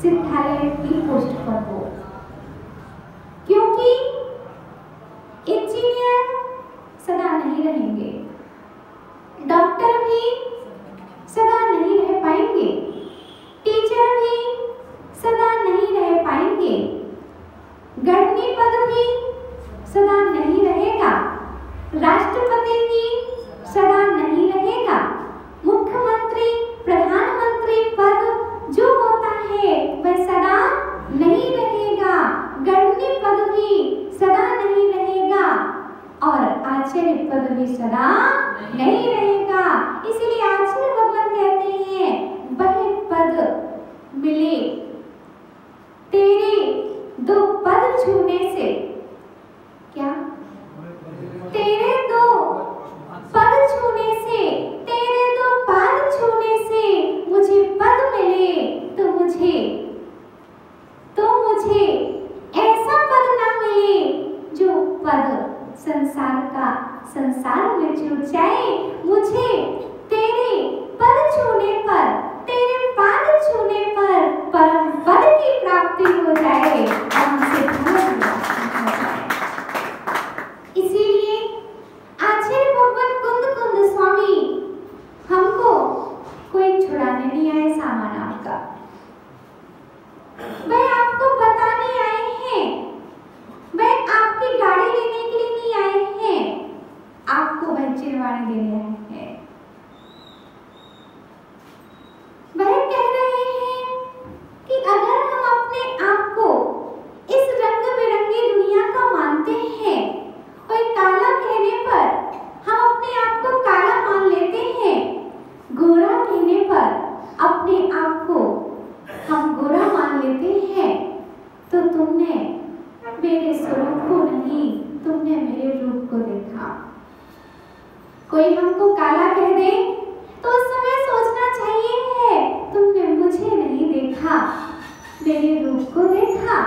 सिद्धालय की पोस्ट पर हो, क्योंकि इंजीनियर सदा नहीं रहेंगे, डॉक्टर भी सदा नहीं रह पाएंगे, टीचर भी सदा नहीं रह पाएंगे, गणनी पद भी सदा नहीं रहेगा, राष्ट्रपति भी सदा नहीं रहेगा, मुख्यमंत्री प्रधानमंत्री पद जो होता है वह सदा नहीं रहेगा, गणनी पद भी सदा नहीं रहेगा और आचार्य पद भी सदा नहीं रहेगा। इसीलिए आचार्य भगवान कहते हैं वह पद मिले तेरे दो पद छूने से, क्या तेरे दो पद छूने से, तेरे दो पाद छूने से मुझे पद मिले तो मुझे ऐसा पद ना मिले जो पद संसार में छू जाए, मुझे तेरे पद छूने पर, तेरे पाद छूने पर परम पद की प्राप्ति हो जाए और हमसे इसीलिए आचार्य भगवान कुंद स्वामी हमको कोई छुड़ाने नहीं आए सामान आपका, वह आपको बताने आए हैं, वह आपकी गाड़ी लेने के लिए नहीं आए हैं, आपको वह चिरवाने देने आए हैं। वह कह रहे हैं कि अगर हम अपने आप को इस रंग बिरंगी दुनिया का मानते हैं और काला कहने पर हम अपने आप को काला मान लेते हैं, गोरा कहने पर अपने आप को हम गोरा मान लेते हैं, तो तुमने मेरे स्वरूप को नहीं, तुमने मेरे रूप को देखा। कोई हमको काला कह दे तो उस समय सोचना चाहिए है तुमने मुझे नहीं देखा, मेरे रूप को देखा।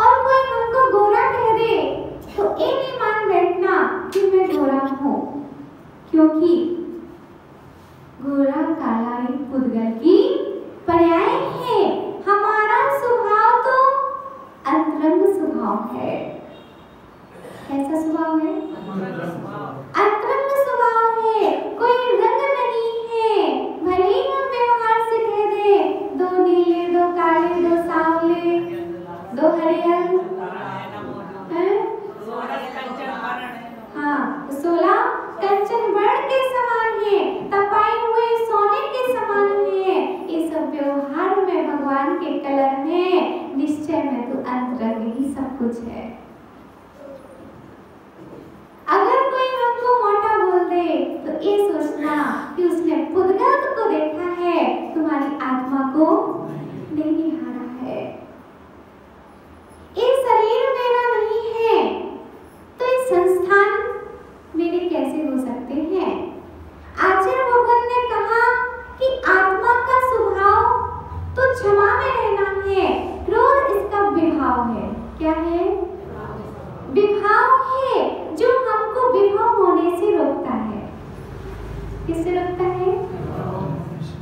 और कोई हमको गोरा कह दे तो ये नहीं मान बैठना कि मैं गोरा हूँ, क्योंकि गोरा काला एक पुद्गल की पर्याय है। हमारा स्वभाव तो अंतरंग स्वभाव है। कैसा स्वभाव है? अंतरंग स्वभाव है, कोई रंग नहीं है। भले ही हम व्यवहार से कह दे दो नीले, दो काले, दो सांवले, दो हरियर, हाँ 16 कंचन वर्ण के समान है, तपाए हुए सोने के समान है। ये सब व्यवहार में भगवान के कलर में, निश्चय में तो अंतरंग ही सब कुछ है। अगर कोई हमको मोटा बोल दे तो ये सोचना कि उसने पुद्गल को देखा है, तुम्हारी आत्मा को नहीं निहारा है। ये शरीर मेरा नहीं है तो ये संस्थान मेरे कैसे हो सकते हैं? आचार्य भगवान ने कहा कि आत्मा का स्वभाव तो क्षमा में रहना है, क्रोध इसका विभाव है। क्या है? विभाव है, जो हमको विभव होने से रोकता है। किससे रोकता है?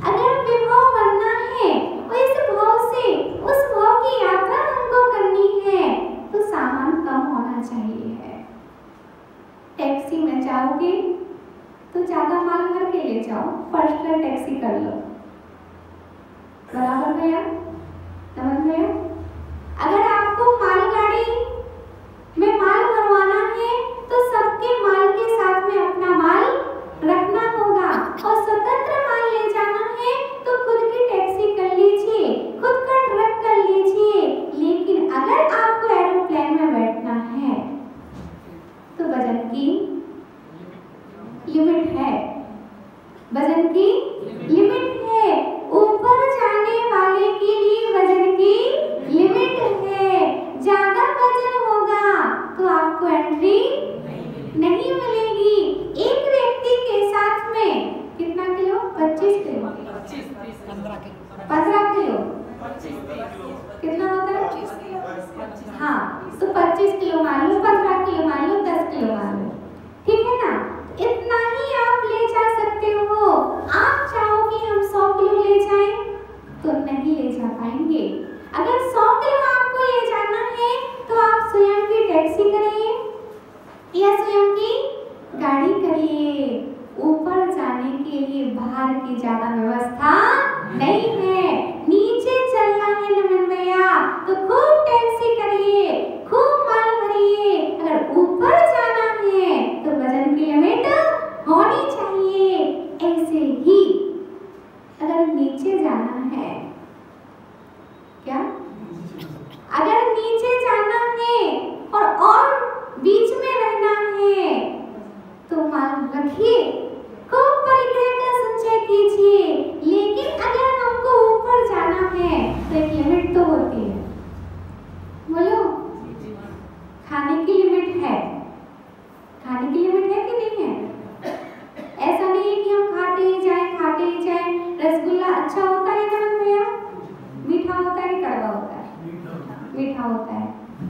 अगर विभव बनना है और इस भाव से उस भाव की यात्रा हमको करनी है तो सामान कम होना चाहिए है। टैक्सी में जाओगे तो ज्यादा माल भर के ले जाओ, पर्सनल टैक्सी कर लो। बराबर भैया? समझ गया? अगर आपको मालगाड़ी में माल भरवाना है तो सबके माल के साथ में अपना माल रखना होगा और स्वतंत्र माल ले जाना है तो खुद की टैक्सी कर लीजिए, खुद का ट्रक कर लीजिए। लेकिन अगर आपको एरोप्लेन में बैठना है तो वजन की लिमिट है, वजन की लिमिट है। ऊपर जाने वाले की अगर 100 किलो आपको ले जाना है तो आप स्वयं की टैक्सी करिए या स्वयं की गाड़ी करिए। ऊपर जाने के लिए बाहर की ज्यादा व्यवस्था नहीं है। नीचे चलना है नमन भैया तो खूब टैक्सी करिए, खूब माल भरिए। अगर ऊपर जाना है तो वजन की लिमिट होनी चाहिए। ऐसे ही अगर नीचे जाना है, क्या अगर नीचे जाना है और बीच में रहना है तो माल रखिए, खूब परिग्रह का संचय कीजिए। लेकिन अगर हमको ऊपर जाना है तो एक लिमिट तो होती है। बोलो, खाने की लिमिट है। खाने की लिमिट है कि नहीं है? ऐसा नहीं है कि हम खाते ही जाएं। रसगुल्ला अच्छा होता है ना भैया? मीठा होता है कि कड़वा होता है? मीठा होता है।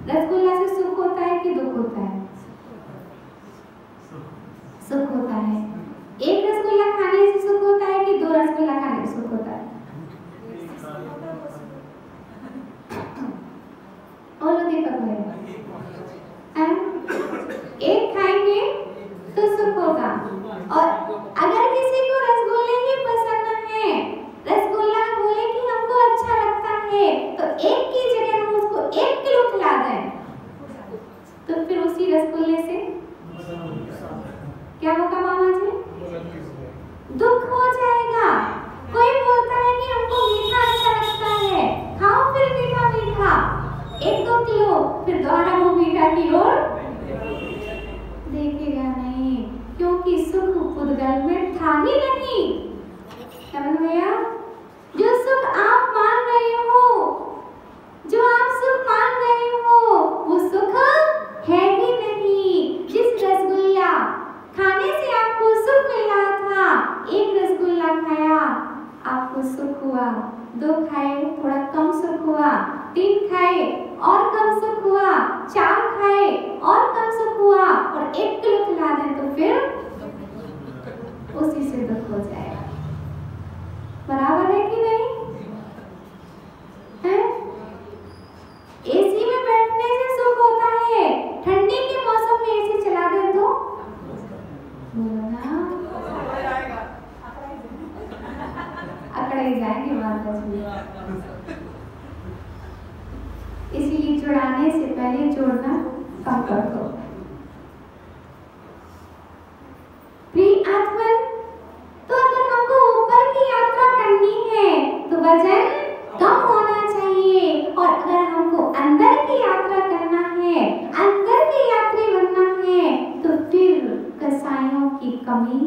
रसगुल्ला से सुख होता है कि दुख होता है? सुख होता है। एक रसगुल्ला खाने से सुख होता है कि 2 रसगुल्ला खाने से सुख होता है? बोलो दीपक भैया। एक खाएंगे तो सुख होगा। और अगर किसी को रसगुल्ले ही पसंद है, रसगुल्ला बोले कि हमको अच्छा लगता है, तो एक की जगह हम उसको 1 किलो खिला दें तो फिर उसी रसगुल्ले से क्या होगा मामा जी? दुख हो जाएगा। कोई बोलता है कि हमको मीठा अच्छा लगता है, खाओ फिर मीठा 1-2 किलो, फिर दोबारा वो मीठा की ओर देखेगा नहीं, क्योंकि सुख पुद्गल में था ही नहीं। समझ भैया? जो सुख आप मान रहे हो, जो आप सुख मान रहे हो, वो सुख है ही नहीं। जिस रसगुल्ला खाने से आपको सुख मिल रहा था, 1 रसगुल्ला खाया आपको सुख हुआ, 2 खाए थोड़ा कम सुख हुआ, 3 खाए और कम सुख हुआ, 4 खाए और कम सुख हुआ, और 1 किलो खिला दें तो फिर उसी से दुख हो जाएगा। बराबर है कि नहीं? है? एसी में बैठने से सुख होता है, ठंडी के मौसम में एसी चला दें तो अकड़ाई जाएंगे माता जी। इसीलिए जुड़ाने से पहले जोड़ना कम कर दो। प्रिय आत्मन, तो अगर हमको ऊपर की यात्रा करनी है तो वजन कम होना चाहिए, और अगर हमको अंदर की यात्रा करना है, अंदर की यात्री बनना है, तो फिर कसायों की कमी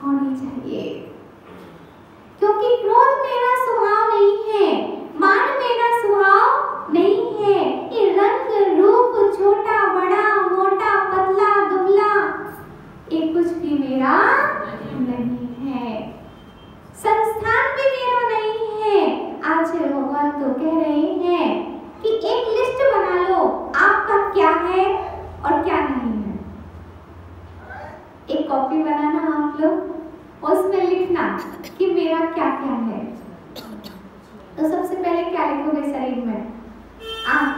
होनी चाहिए। क्योंकि क्रोध मेरा स्वभाव नहीं है, मान मेरा स्वभाव नहीं है। ये रंग रूप छोटा बड़ा मोटा पतला दुबला ये कुछ भी मेरा नहीं है। संस्थान भी मेरा नहीं है। आज भगवान तो कह रहे हैं कि एक लिस्ट बना लो, आपका क्या है और क्या नहीं है। एक कॉपी बनाना आप लोग, उसमें लिखना कि मेरा क्या क्या है। तो सबसे पहले क्या लिखोगे शरीर में? आँख।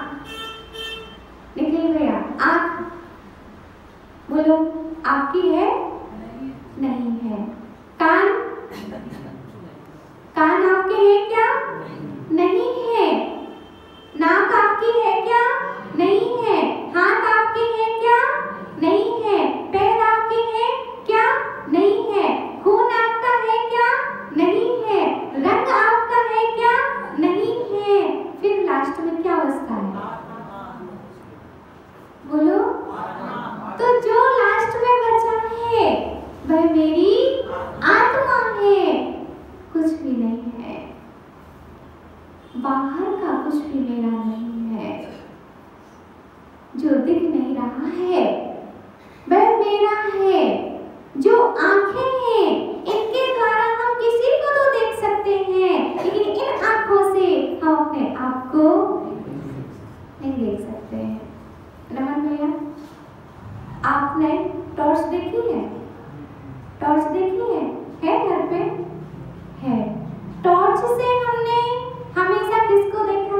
निकल गया आँख। बोलो, आपकी है? नहीं है। कान, कान आपके हैं क्या? नहीं है। नाक आपकी है क्या? नहीं है। हाथ आपके हैं क्या? नहीं है। पैर आपके हैं क्या? नहीं है। खून आपका है क्या? नहीं है। रंग आपका है क्या? नहीं है। फिर लास्ट में क्या अवस्था है? बोलो। तो जो लास्ट में बचा है वह मेरी आत्मा है, कुछ भी नहीं है। बाहर का कुछ भी मेरा नहीं है। जो दिख नहीं रहा है वह मेरा है। जो आंखें हैं इनके द्वारा हम किसी को तो देख सकते हैं, लेकिन इन आंखों से हम अपने आप को नहीं देख सकते हैं। रमन भैया, आपने टॉर्च देखी है? टॉर्च देखी है घर पे? है। टॉर्च से हमने हमेशा किसको देखा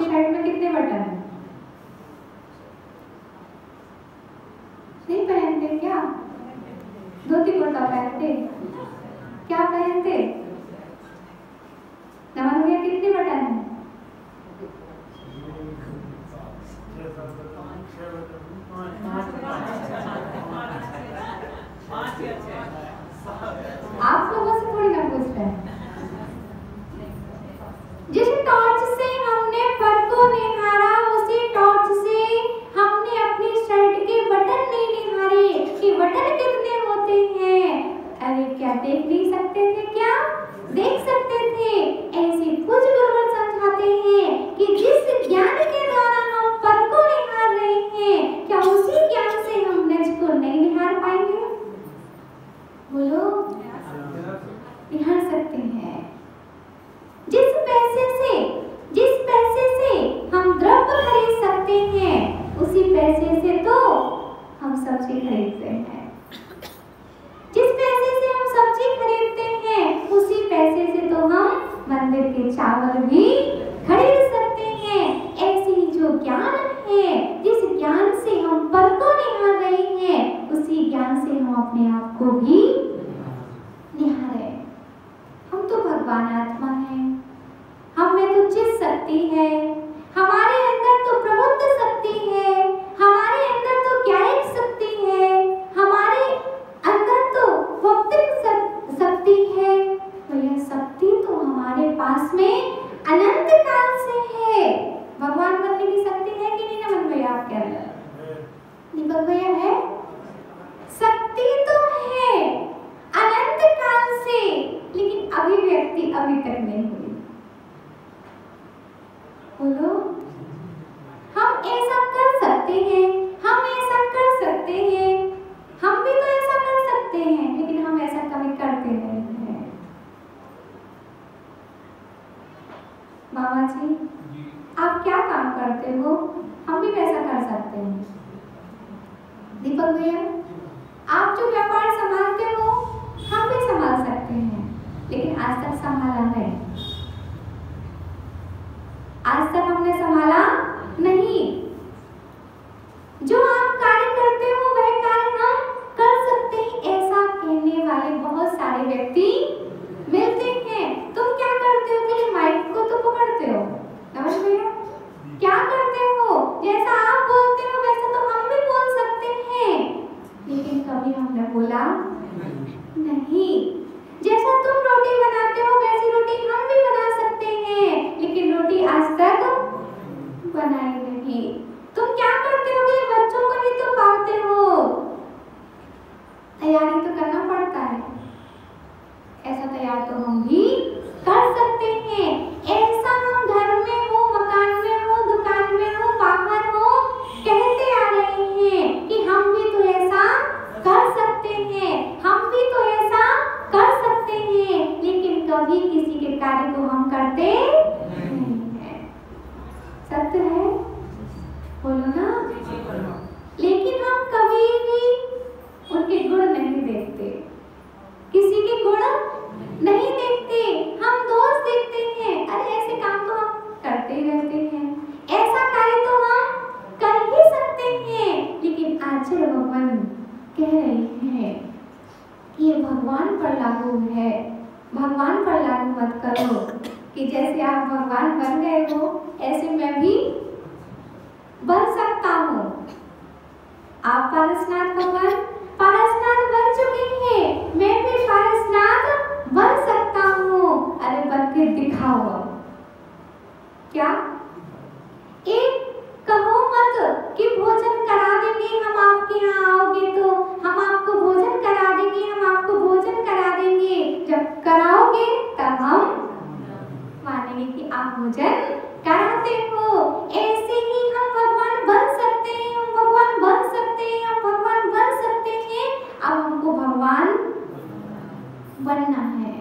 शर्ट में कितने बटन हैं? नहीं पहनते क्या? धोती कुर्ता पहनते? क्या पहनते? नमन भैया कितने बटन हैं? आप लोगों से थोड़ी ना पूछ रहे हैं। जिस टॉर्च से हमने फर को निहारा, उसी टॉर्च से हमने अपनी शर्ट के बटन नहीं निहारे कि बटन कितने होते हैं। अरे क्या देख नहीं सकते थे? क्या देख सकते थे? ऐसे कुछ गुरुवर समझाते हैं कि जिस ज्ञान के द्वारा हम फर को निहार रहे हैं, क्या उसी ज्ञान से हम नज को नहीं निहार पाएंगे? बोलो, निहार सकते हैं। जिस पैसे से हम द्रव्य खरीद सकते हैं, उसी पैसे से तो हम सब्जी खरीदते हैं। जिस पैसे से हम सब्जी खरीदते हैं, उसी पैसे से तो हम मंदिर के चावल भी खरीद सकते हैं। ऐसे ही जो ज्ञान है, जिस ज्ञान से हम पर को निहार रहे हैं, उसी ज्ञान से हम अपने आप को भी निहारे। हम तो भगवान आत्मा हैं, हम में तो चित शक्ति है, हमारे अंदर तो प्रबुद्ध शक्ति है, हमारे अंदर तो ज्ञायक शक्ति है, हमारे अंदर तो भौतिक शक्ति है। तो यह शक्ति तो हमारे पास में अनंत काल से है। भगवान बनने की शक्ति है कि नहीं नमन भैया आपके अंदर? दीपक भैया है? शक्ति तो है अनंत काल से, लेकिन अभिव्यक्ति अभी तक नहीं हुई। बोलो, हम ऐसा कर सकते हैं, हम ऐसा कर सकते हैं, हम भी तो ऐसा कर सकते हैं, लेकिन हम ऐसा कभी करते नहीं हैं। बाबा जी, आप क्या काम करते हो? हम भी वैसा कर सकते हैं। दीपक भैया, आप जो व्यापार संभालते हो, हम भी संभाल सकते हैं, लेकिन आज तक संभाला नहीं। आज तक हमने संभाला नहीं। जो आप कार्य करते हो वह कार्य हम कर सकते हैं, ऐसा कहने वाले बहुत सारे व्यक्ति मिलते हैं। तुम क्या करते हो? कि माइक को तो पकड़ते हो। समझ भैया, क्या करते हो? जैसा आप बोलते हो वैसा तो हम भी बोल सकते हैं, लेकिन कभी हमने बोला नहीं। जैसा तुम रोटी बनाते हो वैसी रोटी हम भी बना सकते हैं, लेकिन रोटी आज तक बनाई नहीं। तुम क्या करते हो? कि बच्चों को ही तो पालते हो, तैयारी तो करना पड़ता है। ऐसा तैयार तो हम भी कर सकते हैं। ऐसा हम घर में हो, मकान में हो, दुकान में हो, बाहर हो, कहते आ रहे हैं कि हम भी तो ऐसा कर सकते हैं, हम भी तो ऐसा कर सकते हैं, लेकिन कभी किसी के कार्य को हम करते नहीं हैं। सत्य है? बोलो ना। लेकिन हम कभी भी उनके गुण नहीं देखते, किसी के गुण नहीं देखते, हम दोष देखते हैं। अरे ऐसे काम तो हम करते ही रहते हैं, ऐसा कार्य तो हम कर ही सकते हैं, लेकिन आचार्य भगवान कह रहे हैं कि ये भगवान पर लागू है। भगवान पर लागू मत करो कि जैसे आप भगवान बन गए हो ऐसे मैं भी बन सकता हूँ। आप पारसनाथ भगवान पारसनाथ बन चुके हैं, मैं भी पारसनाथ बन सकता हूँ। अरे बन के दिखाओ। क्या? एक कहो मत कि भोजन करा देंगे, हम आपके यहाँ आओगे तो हम आपको भोजन करा देंगे, हम आपको भोजन करा देंगे। जब कराओगे तब हम मानेंगे कि आप भोजन कराते हो। ऐसे ही हम भगवान बन सकते हैं, हम भगवान बन सकते हैं, हम भगवान बन सकते हैं। अब हमको भगवान बनना है,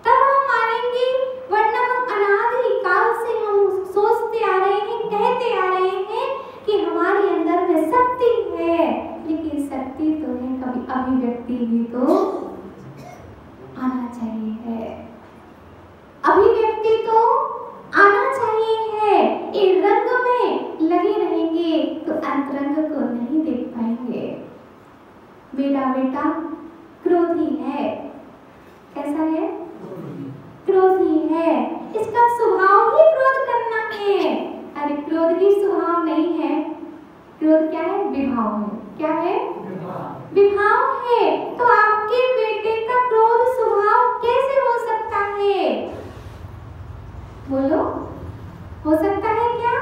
तब हम मानेंगे, वरना हम अनादि काल से हम सोचते आ रहे हैं, कहते आ रहे हैं कि हमारे अंदर में शक्ति है, लेकिन शक्ति तो है, कभी अभिव्यक्ति भी तो आना चाहिए है। अभिव्यक्ति तो आना चाहिए बेटा क्रोधी है। कैसा है? क्रोधी है। इसका स्वभाव ही क्रोध करना है। अरे क्रोध ही स्वभाव नहीं है। क्रोध क्या है? विभाव है। क्या है? विभाव है। तो आपके बेटे का क्रोध स्वभाव कैसे हो सकता है? बोलो, हो सकता है क्या?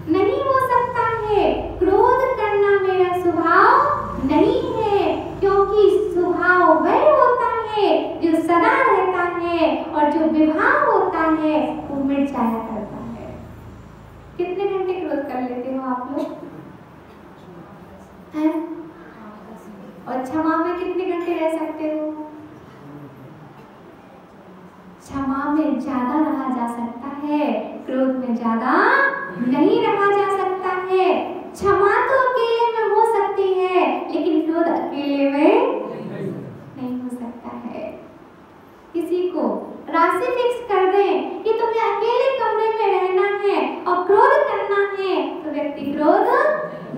नहीं हो सकता है। क्रोध करना मेरा स्वभाव नहीं है, क्योंकि स्वभाव वह होता है जो सदा रहता है, और जो विभाव होता है वो मिट जाया करता है। कितने घंटे क्रोध कर लेते हो आप लोग? हैं? और क्षमा में कितने घंटे रह सकते हो? क्षमा में ज्यादा रहा जा सकता है, क्रोध में ज्यादा नहीं रहा जा सकता है। क्षमा तो अकेले में हो सकती है, लेकिन क्रोध अकेले में नहीं हो सकता है। किसी को राशि फिक्स कर दें कि तुम्हें अकेले कमरे में रहना है और क्रोध करना है, तो व्यक्ति क्रोध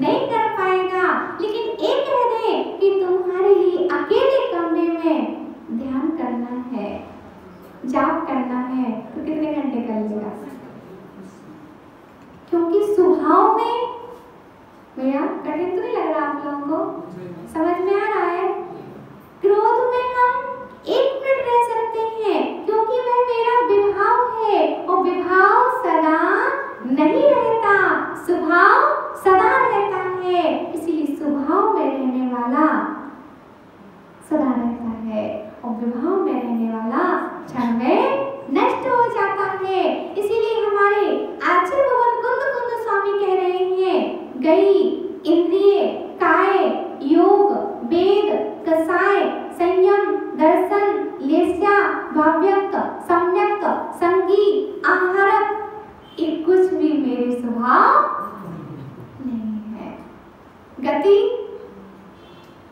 नहीं कर पाएगा। लेकिन एक कह दें कि तुम्हारे लिए अकेले कमरे में ध्यान करना है, जाप करना है, तो कितने घंटे कर लेगा? क्योंकि स्वभाव में, भैया कठिन तो नहीं लग रहा आप लोगों को? समझ में आ रहा है? क्रोध में हम 1 मिनट रह सकते हैं, क्योंकि वह मेरा विभाव है, और विभाव सदा नहीं रहता, स्वभाव सदा रहता है। इसीलिए स्वभाव में रहने वाला सदा रहता है, और विभाव में रहने वाला क्षण में नष्ट हो जाता है। इसीलिए हमारे आचार्य भगवान कुंद स्वामी कह रहे हैं, गई इंद्रिय काय योग वेद कसाय संयम दर्शन लेस्या भाव्यक्त सम्यक्त संगी आहारक, ये कुछ भी मेरे स्वभाव नहीं है। गति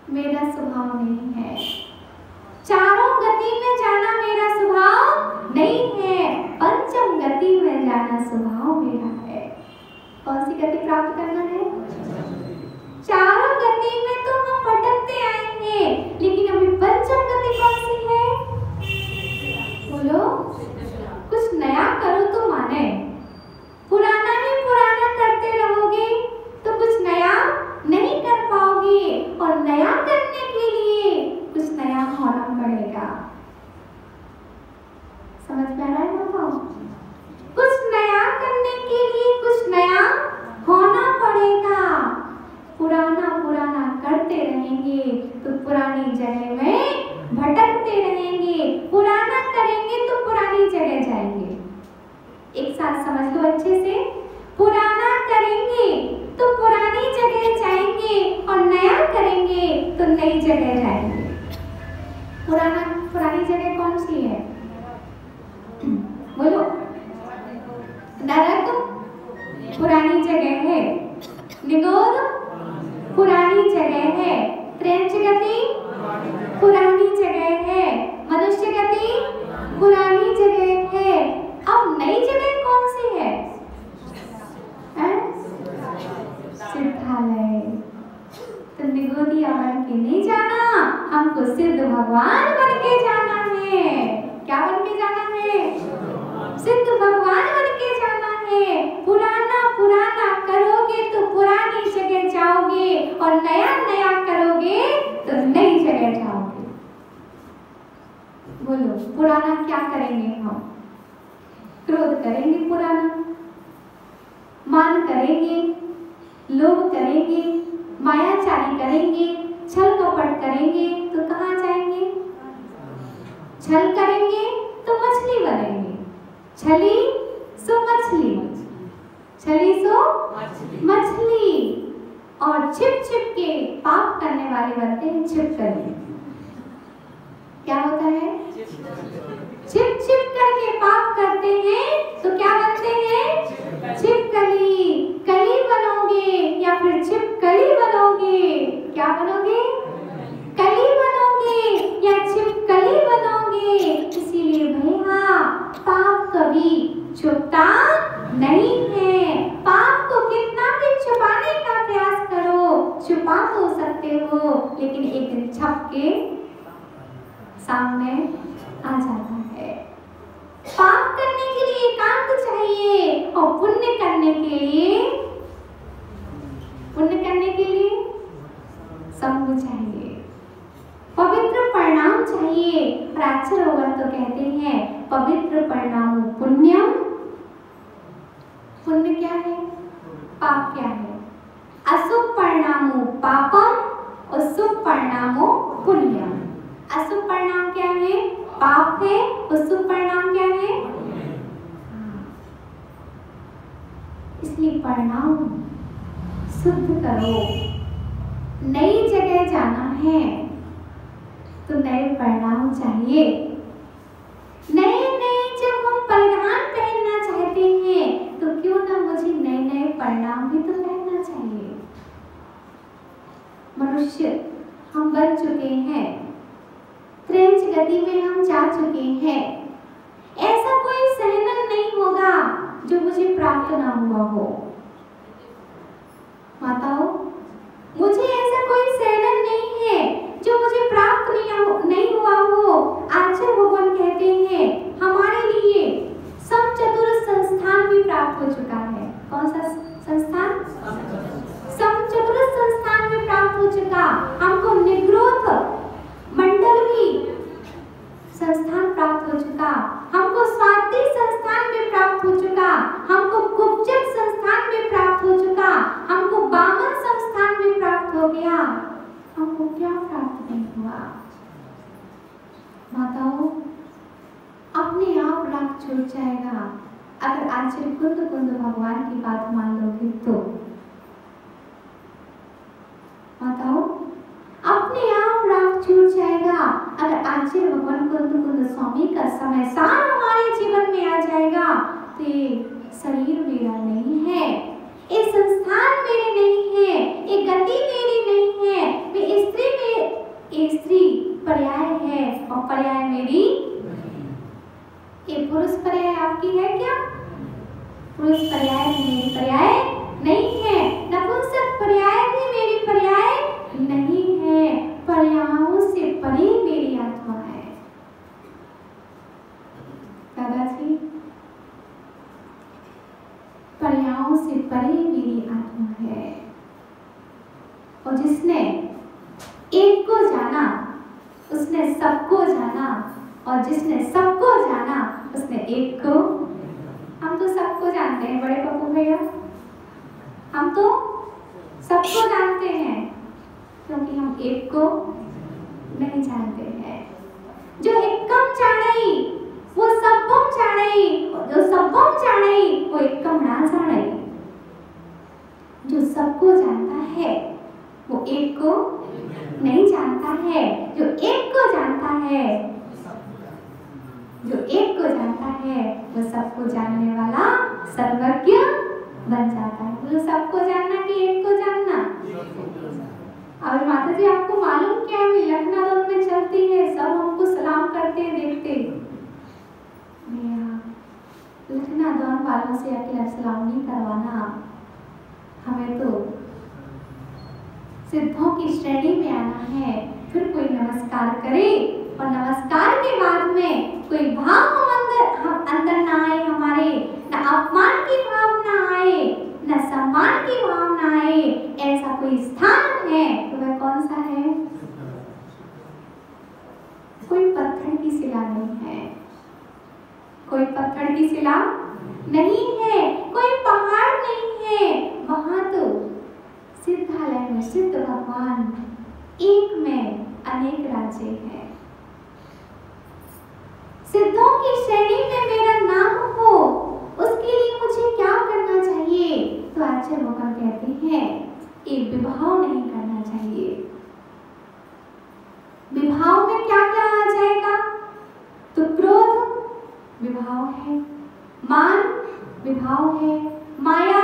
मेरा स्वभाव नहीं है। चारों गति में जाना मेरा स्वभाव नहीं है। पंचम गति में जाना स्वभाव मेरा है। कौन सी गति प्राप्त करना है? चारों गति में तो हम भटकते आए हैं, लेकिन अभी पंचम गति कौन सी है? बोलो, कुछ नया करो तो माने। पुराना ही पुराना करते रहोगे तो कुछ नया नहीं कर पाओगे, और नया करने के लिए कुछ नया होना पड़ेगा। समझ में आ रहा है ना? कुछ नया करने के लिए कुछ नया होना पड़ेगा। पुराना पुराना करते रहेंगे तो पुरानी जगह में भटकते रहेंगे, पुराना करेंगे तो पुरानी जगह जाएंगे। एक साथ समझ लो अच्छे से, पुराना करेंगे तो पुरानी जगह जाएंगे, और नया करेंगे तो नई जगह जाएंगे। पुरानी जगह कौन सी है? बोलो, नरक पुरानी जगह है, निगोद पुरानी जगह है, त्रेंच गति पुरानी जगह है, मनुष्य गति पुरानी जगह है। अब नई जगह कौन सी है? सिद्धालय। तो निगोदिया बन के नहीं जाना, हमको सिद्ध भगवान बन के जाना है। क्या बन के जाना है? सिद्ध भगवान बन के जाना है। पुराना पुराना करोगे तो पुरानी जगह जाओगे, और नया नया करोगे तो नई जगह जाओगे। बोलो, पुराना क्या करेंगे हम? क्रोध करेंगे, पुराना मान करेंगे, लोभ करेंगे, मायाचारी करेंगे, छल कपट करेंगे, तो कहाँ जाएंगे? छल करेंगे तो मछली बनेंगे। छली सो मछली, छली सो मछली। और छिप छिप के पाप करने वाले बनते हैं छिपकली। क्या होता है? छिप छिप करके पाप करते हैं तो क्या बनते हैं? छिपकली। कली बनोगे या फिर छिपकली बनोगे? क्या बनोगे? कली बनोगे या छिपकली बनोगे। इसीलिए भैया पाप कभी छुपता नहीं है। पाप को कितना भी छुपाने का प्रयास करो, छुपा तो सकते हो, लेकिन एक दिन और पुण्य करने के लिए संग चाहिए, पवित्र परिणाम चाहिए। प्राचीन होगा तो कहते हैं पवित्र परिणाम पुण्यम। पुण्य क्या है, पाप क्या है? अशुभ परिणामो पापम और शुभ परिणामो पुण्यम। अशुभ परिणाम क्या है? पाप है। और शुभ परिणाम क्या है? इसलिए परिणाम शुद्ध करो। नई जगह जाना है तो नए परिणाम चाहिए। नए जब हम परिधान पहनना चाहते हैं तो क्यों ना मुझे नए परिणाम भी तो पहनना चाहिए। मनुष्य हम बन चुके हैं, तेज गति में हम जा चुके हैं। ऐसा कोई सहनन नहीं होगा जो मुझे प्राप्त ना हुआ हो। माताओं, मुझे ऐसा कोई सहनन नहीं है जो मुझे प्राप्त नहीं हुआ हो। आचार्य भगवान कहते हैं हमारे लिए समचतुर संस्थान भी प्राप्त हो चुका है। कौन सा संस्थान? समचतुर संस्थान भी प्राप्त हो चुका। हमको निग्रोध मंडल भी संस्थान प्राप्त हो चुका। हमको स्वाति संस्थान भी प्राप्त हो चुका। हमको कुब्जक संस्थान भी प्राप्त हो चुका। हमको बामन संस्थान भी प्राप्त हो गया। हमको क्या प्राप्त नहीं हुआ? माताओं, अपने आप राग छूट जाएगा अगर आचार्य कुंद भगवान की बात मान लोगे तो। माताओं, अपने आप राग छूट जाएगा अगर आचार्य भगवान कुंद स्वामी का समय सार हमारे जीवन में आ जाएगा। तो ये शरीर मेरा नहीं है, ये संस्थान मेरे नहीं है, ये गति मेरी नहीं है। मैं स्त्री पर्याय है और पर्याय मेरी। ये पुरुष पर्याय आपकी है क्या? पुरुष पर्याय मेरी पर्याय नहीं है। नपुंसक पर्याय भी मेरी पर्याय नहीं है। पर्यायों से परे मेरी आत्मा है। दादाजी, पर्यायों से परे मेरी आत्मा है। और जिसने एक को जाना उसने सबको जाना, और जिसने सबको जाना उसने एक को। हम तो सबको जानते हैं बड़े पप्पू भैया, हम तो सबको जानते हैं क्योंकि हम एक को नहीं जानते हैं। जो एकम जाने वो सबम जाने, जो सबम जाने वो एकम ना जाने। जो सबको जानता है वो एक को नहीं जानता है। जो एक को जानता है, जो एक को जानता है वो सबको जानने वाला सर्वज्ञ बन जाता है। वो सबको जानना कि एक को जानना। और माता जी, आपको मालूम क्या है, लखनऊ में चलती है, सब हमको सलाम करते हैं देखते। लखनऊ वालों से अकेला सलाम नहीं करवाना, हमें तो सिद्धों की श्रेणी में आना है। फिर कोई नमस्कार करे और नमस्कार के बाद में कोई भाव हम अंदर ना आए, हमारे न अपमान की भावना आए न सम्मान की भावना आए। ऐसा कोई स्थान है तो वह कौन सा है? कोई पत्थर की शिला नहीं है, कोई पत्थर की शिला नहीं है, कोई पहाड़ नहीं है। वहां तो सिद्धालय में सिद्ध भगवान एक में अनेक राज्य है। सिद्धों की श्रेणी में मेरा नाम हो, उसके लिए मुझे क्या करना चाहिए? तो आचार्य भगवान कहते हैं एक विभाव नहीं करना चाहिए। विभाव में क्या क्या आ जाएगा? तो क्रोध विभाव है, मान विभाव है, माया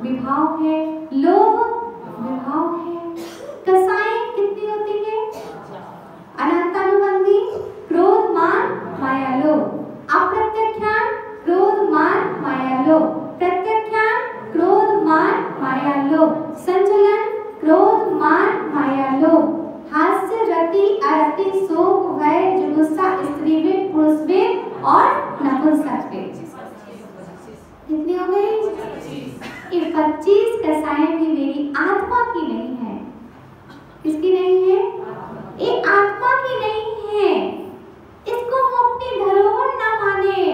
विभाव है, लोभ विभाव है। कसाएं कितनी होती है? अनंतानुबंधी, क्रोध मान माया लोभ। अप्रत्यख्यान, क्रोध मान माया लोभ। प्रत्यख्यान, क्रोध मान माया लोभ। संचलन, क्रोध मान माया लोभ। हास्य, रति, अरति, शोक, भय, जुगुप्सा, स्त्रीवेद, पुरुषवेद और नपुंसकवेद। कितनी हो गई? ये 25 कसाएं भी मेरी आत्मा की नहीं है। किसकी नहीं है? ये आत्मा की नहीं है। इसको हम अपनी धरोहर ना माने,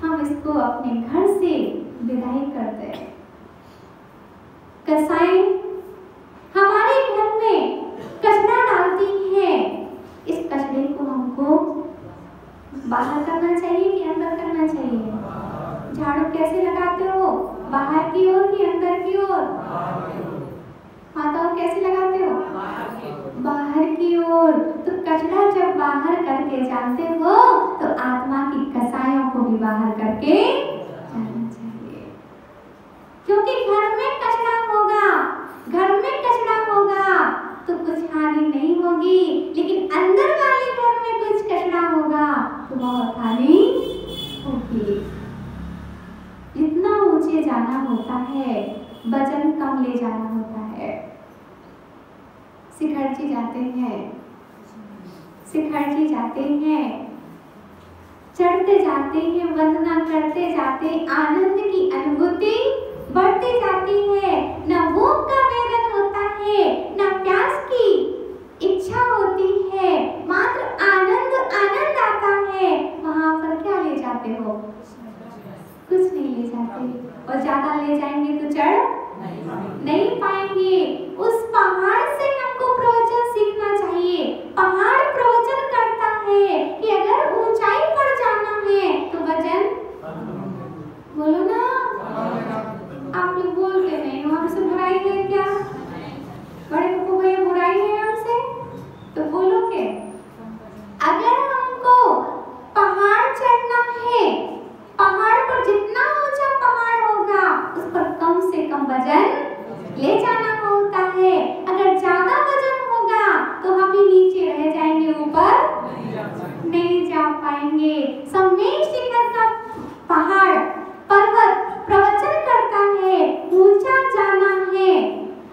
हम इसको अपने घर से विदाई कर दें। कसाएं हमारे घर में कचरा डालती है, इस कचरे को हमको बाहर करना चाहिए कि अंदर करना चाहिए? झाड़ू कैसे लगाते हो? बाहर की ओर कि अंदर की ओर? माताओं कैसे लगाते हो? बाहर की ओर। तो कचरा जब बाहर करके जाते हो तो आत्मा की कसायों को भी बाहर करके जाना चाहिए। क्योंकि घर में कचरा होगा, घर में कचरा होगा तो कुछ हानि नहीं होगी, लेकिन अंदर वाले घर में कुछ कचरा होगा तो बहुत हानि होगी। जितना ऊंचे जाना होता है वजन कम ले जाना होता है। शिखर जी जाते हैं, शिखर जी जाते हैं, चढ़ते जाते हैं, वंदना करते जाते, आनंद की अनुभूति बढ़ती जाती है। न भूख का वेदन होता है, न प्यास की इच्छा होती है, मात्र आनंद आनंद आता है। वहां पर क्या ले जाते हो? कुछ नहीं ले जाते, और ज्यादा ले जाएंगे तो चढ़ नहीं पाएंगे। उस पहाड़ से हमको प्रवचन सीखना चाहिए। पहाड़ प्रवचन करता है कि अगर ऊंचाई पर जाना है तो वजन बोलो ना। आप लोग बोलते नहीं हो, हमसे बुराई है क्या? बड़े पप्पू भैया बुराई है हमसे? तो बोलो के अगर हमको पहाड़ चढ़ना है, पहाड़ पर जितना ऊंचा पहाड़ होगा उस पर कम से कम वजन ले जाना होता है। अगर ज्यादा वजन होगा तो हम भी नीचे रह जाएंगे, ऊपर नहीं जा पाएंगे। सम्मेद शिखर का पहाड़ पर्वत प्रवचन करता है ऊंचा जाना है।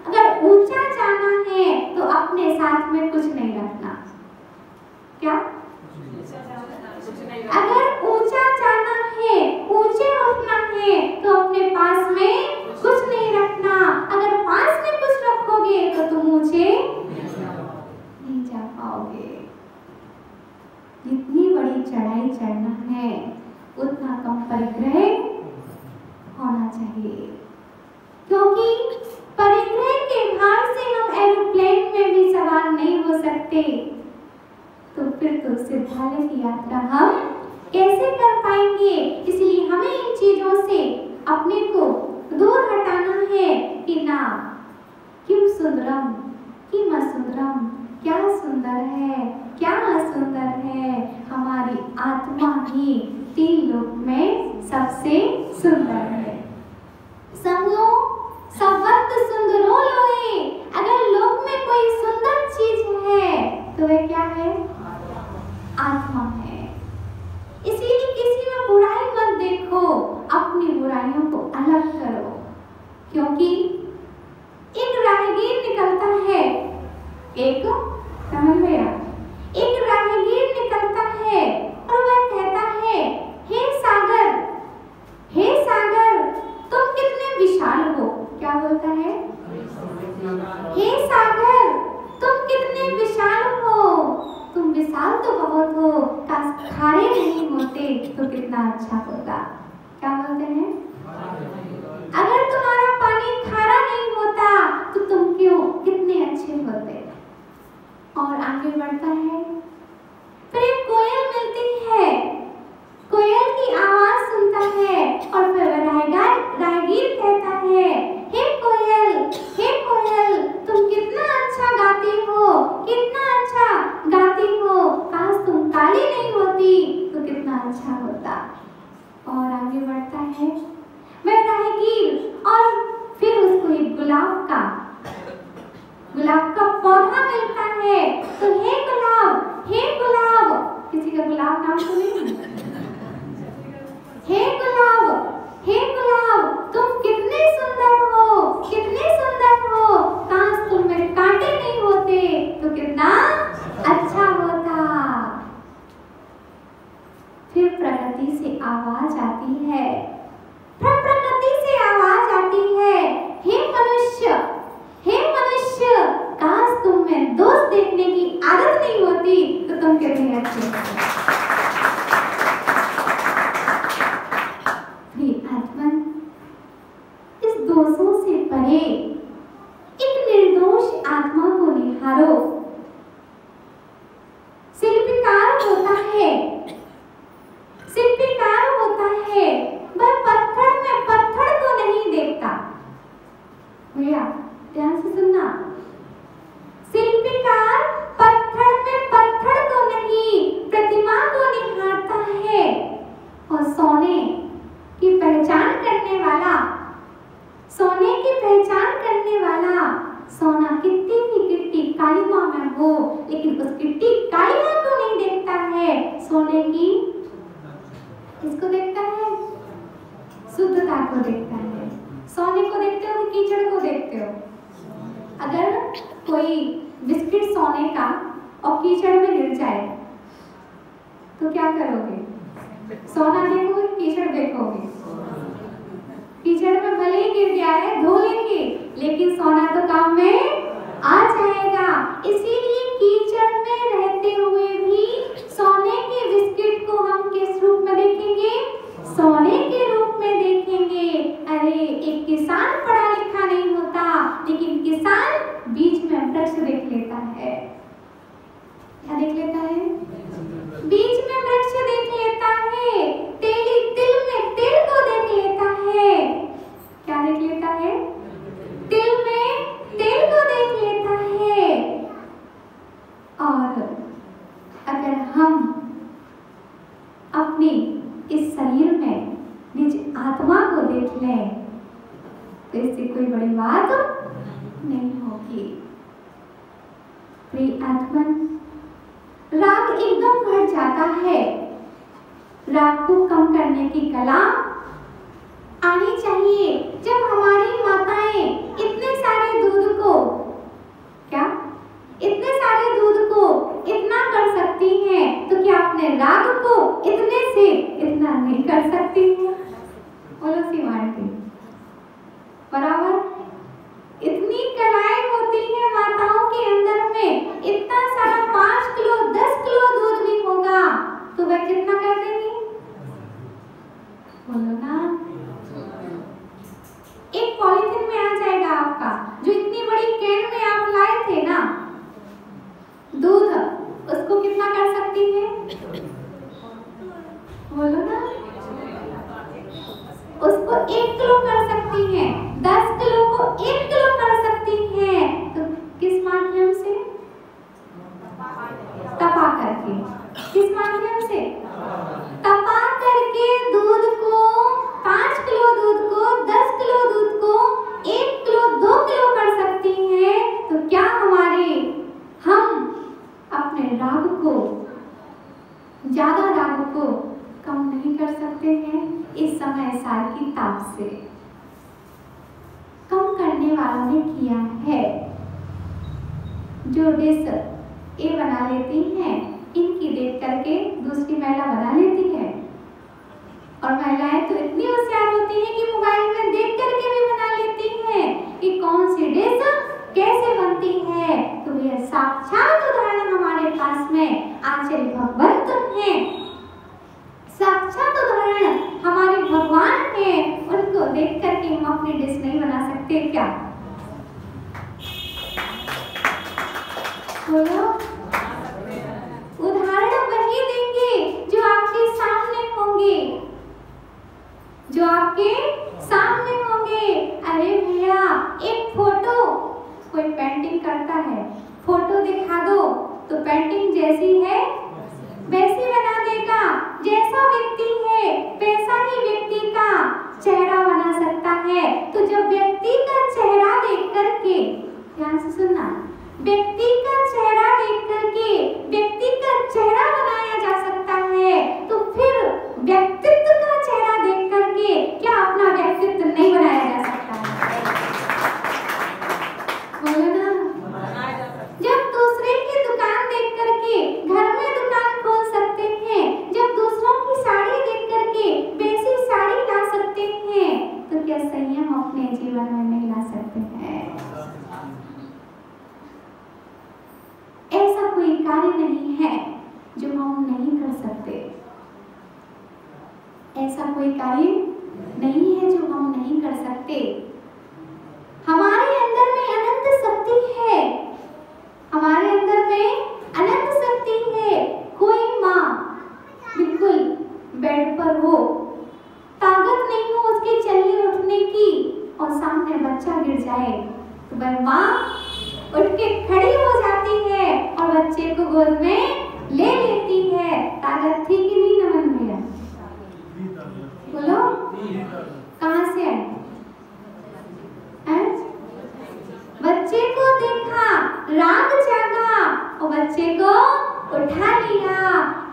अगर ऊंचा जाना है तो अपने साथ में कुछ नहीं रखना। क्या? अगर ऊंचा जाना है, ऊंचे उठना है तो अपने पास में कुछ नहीं रखना। अगर पास में कुछ रखोगे तो तुम ऊंचे नहीं जा पाओगे। जितनी बड़ी चढ़ाई चढ़ना है उतना कम परिग्रह होना चाहिए, क्योंकि परिग्रह के भार से हम एरोप्लेन में भी सवार नहीं हो सकते। तो फिर तो सिद्धालय की यात्रा हम कैसे कर पाएंगे? इसलिए हमें इन चीजों से अपने को दूर हटाना है कि ना किम सुंदरम किम असुंदरम, क्या सुंदर है क्या असुंदर है। हमारी आत्मा ही 3 लोक में सबसे सुंदर है। समझो सबवक्त सुंदरो लोए। अगर लोक में कोई सुंदर चीज है तो वह क्या है? आत्मा है। इसीलिए किसी में बुराई मत देखो, अपनी बुराइयों को अलग करो। क्योंकि एक राहगीर निकलता है, एक समझ गया, एक राहगीर निकलता है और वह कहता है, हे सागर तुम कितने विशाल हो। क्या बोलता है? हे सागर तुम कितने विशाल हो। तुम विशाल तो बहुत हो, काश खारे नहीं होते तो कितना अच्छा होता। क्या बोलते हैं? अगर तुम्हारा पानी खारा नहीं होता तो तुम क्यों कितने अच्छे होते। और आगे बढ़ता है। फिर एक कोयल मिलती है, कोयल की आवाज सुनता है और फिर राहगीर कहता है, हे कोयल तुम कितना अच्छा गाती हो, कितना अच्छा गाती हो, काश तुम काली नहीं होती तो कितना अच्छा होता। और ध्यान से सुनना, शिल्पकार पत्थर में पत्थर को नहीं, प्रतिमा को निहारता है, और सोने की पहचान करने वाला, सोने की पहचान करने वाला, सोना कितनी भी गिट्टी कालिमा में हो, लेकिन उस गिट्टी कालिमा को नहीं देखता है, सोने की किसको देखता है? शुद्धता को देखता है। सोने को देखते हो कि कीचड़ को देखते हो? अगर कोई बिस्किट सोने का और कीचड़ में गिर जाए तो क्या करोगे? सोना देखोगे, कीचड़ देखोगे? कीचड़ में भले ही गिर गया है धो लेंगे, लेकिन सोना तो काम में आ जाएगा। इसीलिए कीचड़ में रहते हुए भी सोने के बिस्किट को हम किस रूप में देखेंगे? सोने के रूप में देखेंगे। अरे एक किसान पढ़ा लिखा नहीं होता, लेकिन किसान बीच में वृक्ष देख लेता है। क्या देख लेता है? बीच में वृक्ष देख लेता है। तेली तिल में तिल को देख लेता है। क्या देख लेता है? तिल में तिल को देख लेता है। और अगर हम अपनी इस शरीर में निज आत्मा को देख लें तो इससे कोई बड़ी बात नहीं होगी। प्रिय आत्मन, राग एकदम घट जाता है। राग को कम करने की कला आनी चाहिए। जब हमारी माताएं इतने सारे दूध को, क्या इतने सारे दूध को इतना कर सकती हैं, तो क्या अपने राग को इतने से इतना नहीं कर सकती हैं? बोलो सीमांटी, बराबर। इतनी कलाएं होती हैं माताओं के अंदर में, इतना सारा 5 किलो 10 किलो दूध भी होगा तो वह कितना कर देंगी? बोलो ना। एक पॉलीथिन में आ जाएगा आपका, जो इतनी बड़ी कैन में आप लाए थे ना दूध, उसको कितना कर सकती है? बोलो ना। उसको 1 किलो कर सकती है, 10 किलो को 1 किलो कर सकती है। तो किस माध्यम से? तपा करके। किस माध्यम से? तपा करके दूध को, 5 किलो दूध को, 10 किलो दूध को 1 किलो 2 किलो कर सकती है। तो क्या हम अपने राग को, ज्यादा राग को कम नहीं कर सकते हैं? इस समय सार की ताप से कम करने वालों ने किया है। जो डिश ये बना लेती हैं, इनकी देख करके दूसरी महिला बना लेती है, और महिलाएं तो इतनी होशियार होती हैं कि मोबाइल में देख करके भी बना लेती हैं कि कौन सी डिश कैसे बनती है। तो यह साक्षात उदाहरण हमारे पास में आचार्य भगवंत हैं, साक्षात उदाहरण हमारे भगवान हैं। उनको देख करके हम अपनी डिश नहीं बना सकते क्या? बोलो। उदाहरण वही देंगे जो आपके सामने होंगे, जो आपके सामने होंगे। अरे भैया, एक फोटो, कोई पेंटिंग करता है, फोटो दिखा दो तो पेंटिंग जैसी है वैसी बना देगा। जैसा व्यक्ति है वैसा ही व्यक्ति का चेहरा बना सकता है। तो जब व्यक्ति का चेहरा देख करके, ध्यान से सुनना, व्यक्ति का चेहरा देख करके व्यक्ति का चेहरा बनाया जा सकता है, तो फिर व्यक्तित्व का चेहरा देख करके क्या अपना व्यक्तित्व नहीं बनाया जा सकता है? बोलो ना। जब दूसरे की दुकान देख करके घर में दुकान खोल सकते हैं, जब दूसरों की साड़ी देख करके वैसी साड़ी ला सकते हैं, तो क्या संयम अपने जीवन में नहीं ला सकते हैं? ऐसा कोई कार्य नहीं है जो हम नहीं कर सकते। ऐसा कोई कार्य नहीं है जो हम नहीं कर सकते। हमारे अंदर में अनंत शक्ति है, हमारे अंदर में अनंत शक्ति है। कोई माँ बिल्कुल बेड पर हो, ताकत नहीं हो उसके चलने उठने की, और सामने बच्चा गिर जाए तो वह माँ उठ के खड़ी हो जाती है और बच्चे को गोद में ले लेती है। ताकत थी कि नहीं नमन भैया? बोलो, कहाँ से आई? बच्चे को देखा, राग जागा और बच्चे को उठा लिया।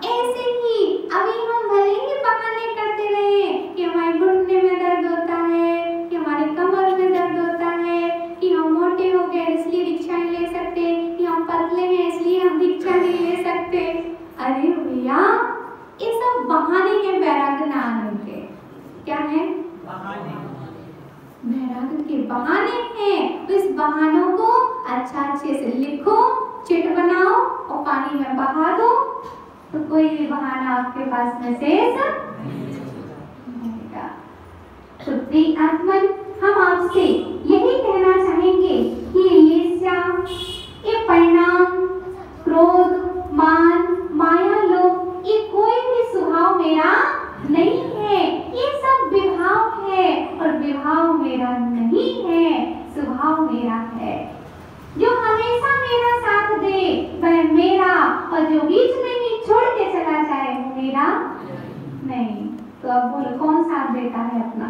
ऐसे ही अभी हम भले ही बहाने करते रहे कि हमारे घुटने में दर्द होता है, कि हमारी कमर में दर्द होता है, कि हम मोटे हो गए इसलिए दीक्षा नहीं ले सकते, कि हम पतले हैं इसलिए हम दीक्षा नहीं ले सकते। अरे भैया, ये सब बहाने हैं वैराग्य ना आने के। क्या है? वैराग्य के बहाने हैं। तो इस बहानों को अच्छे से लिखो, चिट बनाओ और पानी में बहा दो, तो कोई भी बहाना आपके पास में शेष रहेगा। तो प्रिय आत्मन, हम आपसे यही कहना चाहेंगे कि ये ईर्ष्या, ये परिणाम, क्रोध, मान, माया, लोभ, ये कोई भी स्वभाव मेरा नहीं है। ये सब विभाव है और विभाव मेरा नहीं है, स्वभाव मेरा है। जो हमेशा मेरा साथ दे वह मेरा, और जो बीच में ही छोड़ के चला जाए वो मेरा नहीं। तो अब बोलो, कौन साथ देता है अपना?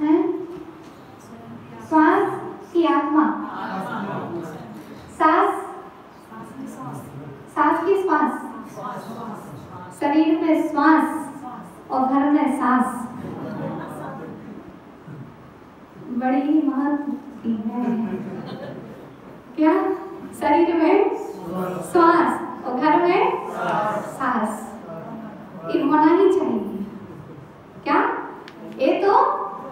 है? श्वास की आत्मा? सांस? सांस की श्वास? शरीर में श्वास और घर में सांस बड़ी ही महत्व की है। क्या? शरीर में श्वास और घर में सांस, ये होना ही चाहिए। क्या? ये तो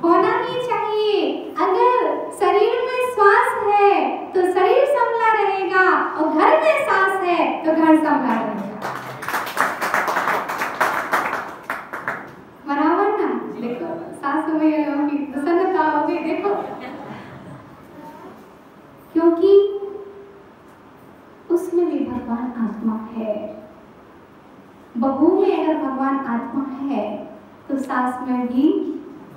होना ही चाहिए। अगर शरीर में श्वास है तो शरीर संभला रहेगा और घर में सांस है तो घर संभला रहेगा। बराबर ना? देखो सास में की प्रसन्नता होगी, देखो, क्योंकि उसमें भी भगवान आत्मा है। बहू में अगर भगवान आत्मा है तो सास में भी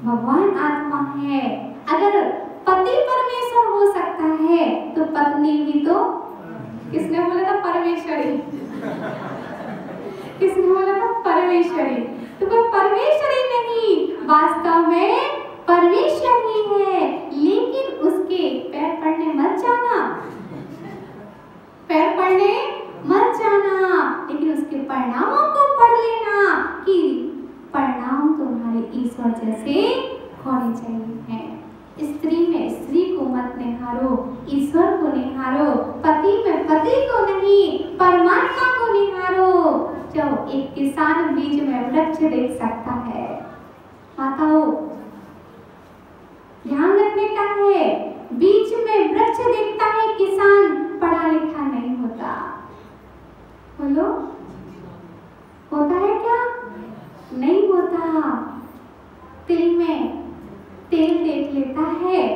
भगवान आत्मा है। अगर पति परमेश्वर हो सकता है तो पत्नी भी तो, किसने बोला था? परमेश्वरी। किसने बोला था? परमेश्वरी। तो वह परमेश्वरी नहीं, वास्तव में परमेश्वर ही है। लेकिन उसके पैर पड़ने मत जाना, पैर पड़ने मत जाना, लेकिन उसके परिणामों को पढ़ लेना कि परिणाम तुम्हारे ईश्वर जैसे होने चाहिए। स्त्री में स्त्री को मत निहारो, ईश्वर को निहारो। पति में पति को नहीं, परमात्मा को निहारो। जो एक किसान बीज में वृक्ष देख सकता है, माताओं ध्यान रखने का है। बीच में वृक्ष देखता है किसान, पढ़ा लिखा नहीं होता। बोलो, होता है क्या? नहीं होता। तिल में तेल देख लेता है,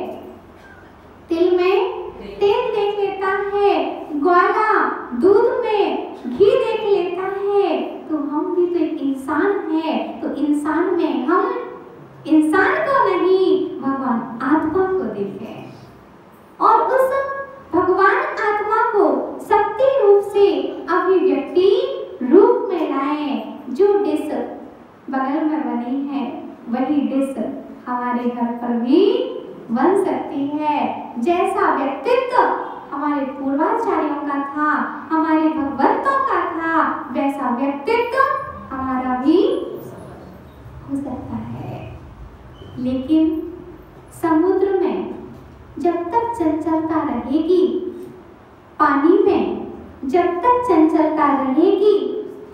तिल में तेल देख लेता है, ग्वाला दूध में घी देख लेता है। तो हम भी तो एक इंसान है, तो इंसान में हम इंसान को नहीं, भगवान आत्मा को देखें और उस भगवान आत्मा को शक्ति रूप से अभिव्यक्ति रूप में लाएं। जो डिश बगल में बनी है वही डिश हमारे घर पर भी बन सकती है। जैसा व्यक्तित्व हमारे पूर्वाचार्यों का था, हमारे भगवंतों का था, वैसा व्यक्तित्व हमारा भी हो सकता है। लेकिन समुद्र में जब तक चंचलता रहेगी, पानी में जब तक चंचलता रहेगी,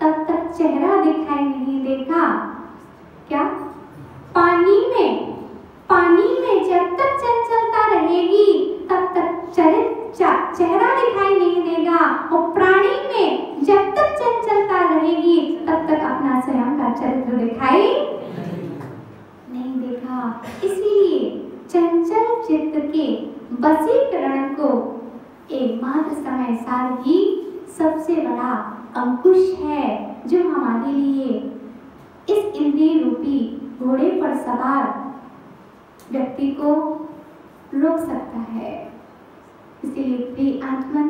तब तक चेहरा दिखाई नहीं देगा। क्या? पानी में जब तक चंचलता रहेगी तब तक चेहरा दिखाई नहीं देगा, और प्राणी में जब तक चंचलता रहेगी तब तक अपना स्वयं का चरित्र दिखाई नहीं देगा। इसलिए चंचल चित्त के वशीकरण को एकमात्र समय सार ही सबसे बड़ा अंकुश है, जो हमारे लिए इस इंद्रिय रूपी घोड़े पर सवार व्यक्ति को रोक सकता है। इसलिए प्रिय आत्मन,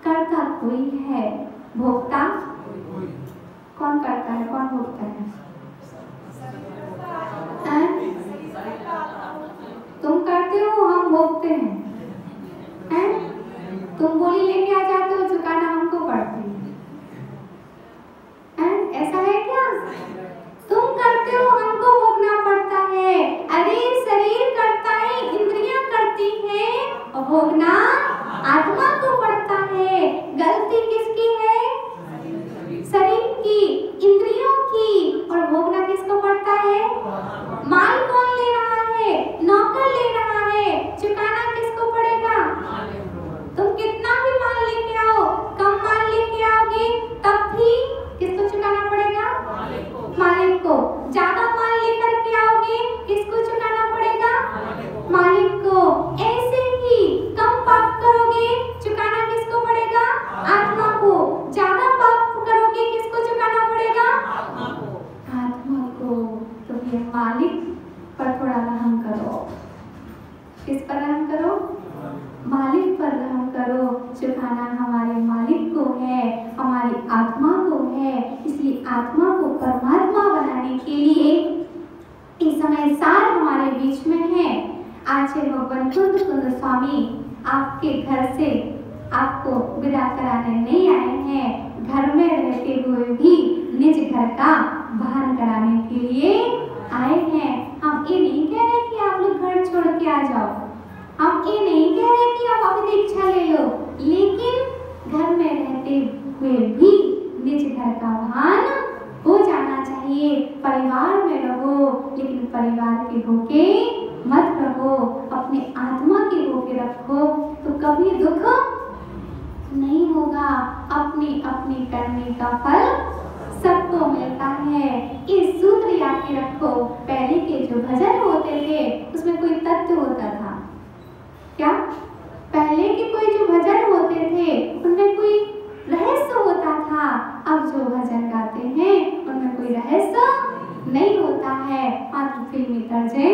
करता कोई है, भोगता कौन करता है, कौन भोगता है? तुम करते हो, हम भोगते हैं। तुम बोली लेके आ जाते हो, चुकाना हमको पड़ती है। ऐसा है क्या? तुम करते हो, हमको भोगना पड़ता है। अरे शरीर करता है, इंद्रियां करती हैं, और भोगना आत्मा को पड़ता है। गलती किसकी है? शरीर की, इंद्रियों की, और भोगना किसको पड़ता है? माल कौन ले रहा है? नौकर ले रहा है। चुकाना किसको पड़ेगा? तुम कितना भी माल लेके आओ, कम माल लेके आओगे तब भी किसको चुकाना पड़ेगा? मालिक को। ज्यादा माल लेकर के आओगे, किसको चुकाना पड़ेगा? मालिक को। ऐसे ही कम पाप करोगे, चुकाना किसको पड़ेगा? आत्मा को। ज्यादा पाप करोगे, किसको चुकाना पड़ेगा? आत्मा को। तो ये मालिक पर थोड़ा रहम करो। किस पर रहम करो? मालिक पर रहम करो। चुकाना हमारे मालिक को है, हमारी आत्मा को है। इसलिए आत्मा को परमात्मा बनाने के लिए इस समय सार हमारे बीच में है। आचार्य भगवान कुंद स्वामी आपके घर से आपको विदा कराने नहीं आए हैं, घर में रहते हुए भी निज घर का भान कराने के लिए आए हैं। हम ये नहीं कह रहे कि आप लोग घर छोड़ के आ जाओ, हम ये नहीं कह रहे कि आप अपनी दीक्षा ले लो, लेकिन घर में रहते हुए भी निज घर का भान हो जाना चाहिए। परिवार में रहो, लेकिन परिवार के होके मत रहो, अपने आत्मा के होके रखो, तो कभी दुख नहीं होगा। अपनी अपनी करने का फल सबको मिलता है। इस सूत्र याद के रखो। पहले के जो भजन होते थे उसमें कोई तत्व होता था क्या? पहले के कोई जो भजन होते थे उनमें कोई रहस्य होता था। अब जो भजन गाते हैं उनमें कोई रहस्य नहीं होता है, मात्र फिल्मी तर्जें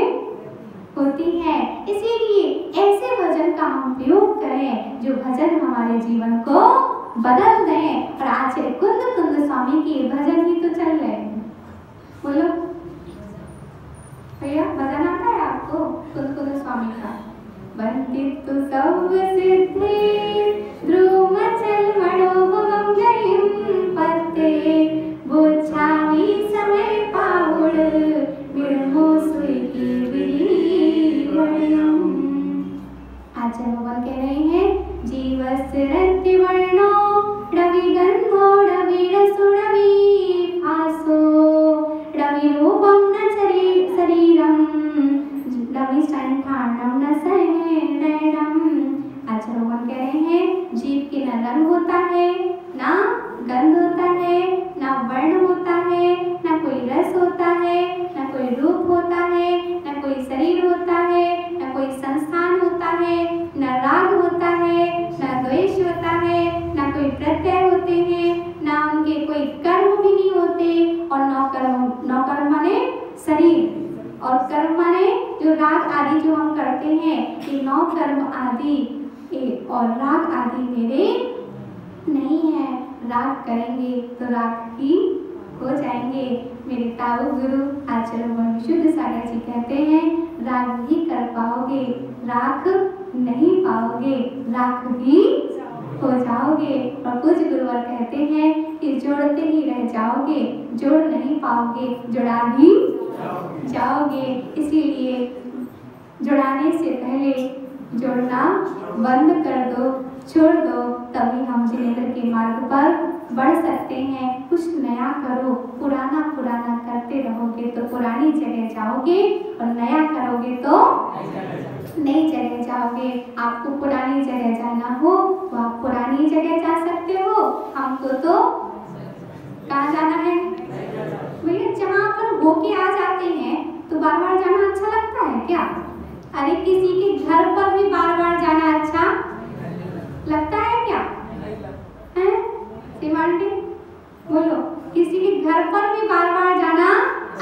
होती है। इसीलिए ऐसे भजन का हम उपयोग करें जो भजन हमारे जीवन को बदल दें। और आचार्य कुंद स्वामी के भजन ही तो चल रहे हैं। बोलो भैया, भजन आता है आपको कुंद स्वामी का? वंदितु सौव सिद्धि ध्रुमचल मनोमंगलम पते बोछावी समय पाहुड़ विरमो सुईकी विलीवणयम। आचार्य भगवान कह रहे हैं, जीवस्य रति वर्णो रविगंधो रविरसो रविभासो रविरूपं न शरीरं रविसंठानं न शरीरं। आचार्य भगवान कह रहे हैं, जीव के न रंग होता है, ना गंध होता है, ना वर्ण होता है, ना कोई रस होता है, ना कोई रूप होता है, ना कोई शरीर होता है, ना कोई संस्थान होता है, ना राग होता है, ना द्वेष होता है, ना कोई प्रत्यय होते हैं, ना उनके कोई कर्म भी नहीं होते। और नौकर्म माने शरीर, और कर्म माने जो राग आदि जो हम करते हैं, ये नौ कर्म आदि और राग आदि मेरे नहीं है। राग करेंगे तो राग ही हो जाएंगे। मेरे ताऊ गुरु आचार्य विशुद्ध सागर जी कहते हैं, राग ही कर पाओगे, राग नहीं पाओगे, राग ही हो जाओगे। और कुछ गुरुवर कहते हैं कि जोड़ते ही रह जाओगे, जोड़ नहीं पाओगे, जुड़ा ही जाओगे। इसीलिए जुड़ाने से पहले जोड़ना बंद कर दो, छोड़ दो, तभी हम जिनेंद्र के मार्ग पर बढ़ सकते हैं। कुछ नया करो, पुराना पुराना करते रहोगे तो पुरानी जगह जाओगे, और नया करोगे तो नई जगह जाओगे। आपको पुरानी जगह जाना हो तो आप पुरानी जगह जा सकते हो, हमको तो कहाँ जाना है भैया? जहाँ पर होके आ जाते हैं तो बार बार जाना अच्छा लगता है क्या? अरे किसी के घर पर भी बार बार जाना अच्छा लगता है क्या? हैं सीमांटी बोलो, किसी के घर पर भी बार बार जाना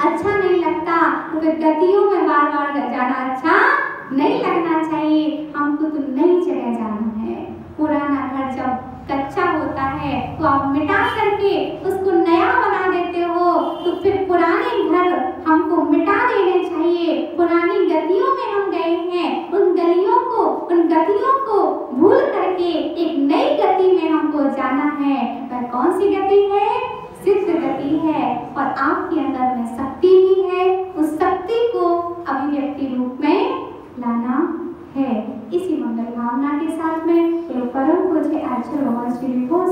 अच्छा नहीं लगता, तो फिर गतियों में बार बार जाना अच्छा नहीं लगना चाहिए, हमको तो नई जगह जाना है। पुराना घर जब कच्चा होता है तो आप मिटा करके उसको नया बना देते हो, तो फिर पुराने घर हमको मिटा देने चाहिए। पुरानी गतियों में हम गए हैं, उन गलियों को, उन गतियों को भूल करके एक नई गति में हमको जाना है। वह कौन सी गति है? सिद्ध गति है। और आपके अंदर में शक्ति भी है, उस शक्ति को अभिव्यक्ति रूप में लाना है। इसी मंगल भावना के साथ में परम पूज्य आचार्य भगवान श्री विभो